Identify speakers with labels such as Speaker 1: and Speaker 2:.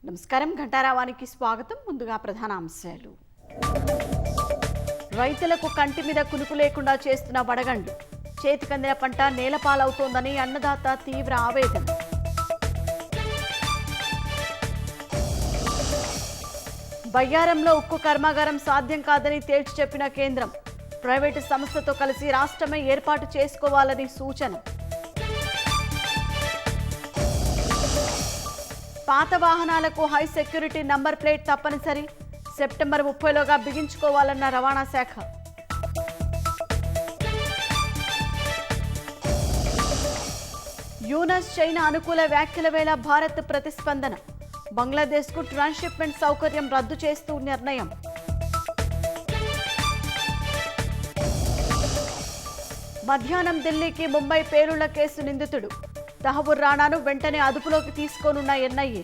Speaker 1: నమస్కారం ఘంటారావానికి స్వాగతం. ముందుగా ప్రధాన అంశాలు. రైతులకు కంటి మీద కునుకు లేకుండా చేస్తున్న వడగండ్లు. చేతికందిన పంట నేలపాలవుతోందని అన్నదాత తీవ్ర ఆవేదన. బయ్యారంలో ఉక్కు కర్మాగారం సాధ్యం కాదని తేల్చి చెప్పిన కేంద్రం. ప్రైవేటు సంస్థతో కలిసి రాష్ట్రమే ఏర్పాటు చేసుకోవాలని సూచన. పాత వాహనాలకు హై సెక్యూరిటీ నంబర్ ప్లేట్ తప్పనిసరి. సెప్టెంబర్ 30లోగా బిగించుకోవాలన్న రవాణా శాఖ. యూనస్ చైనా అనుకూల వ్యాఖ్యల వేళ భారత్ ప్రతిస్పందన. బంగ్లాదేశ్కు ట్రాన్స్షిప్మెంట్ సౌకర్యం రద్దు చేస్తూ నిర్ణయం. మధ్యాహ్నం ఢిల్లీకి ముంబై పేలుళ్ల కేసు నిందితుడు తహబూర్ రాణాను వెంటనే అదుపులోకి తీసుకోనున్న ఎన్ఐఏ.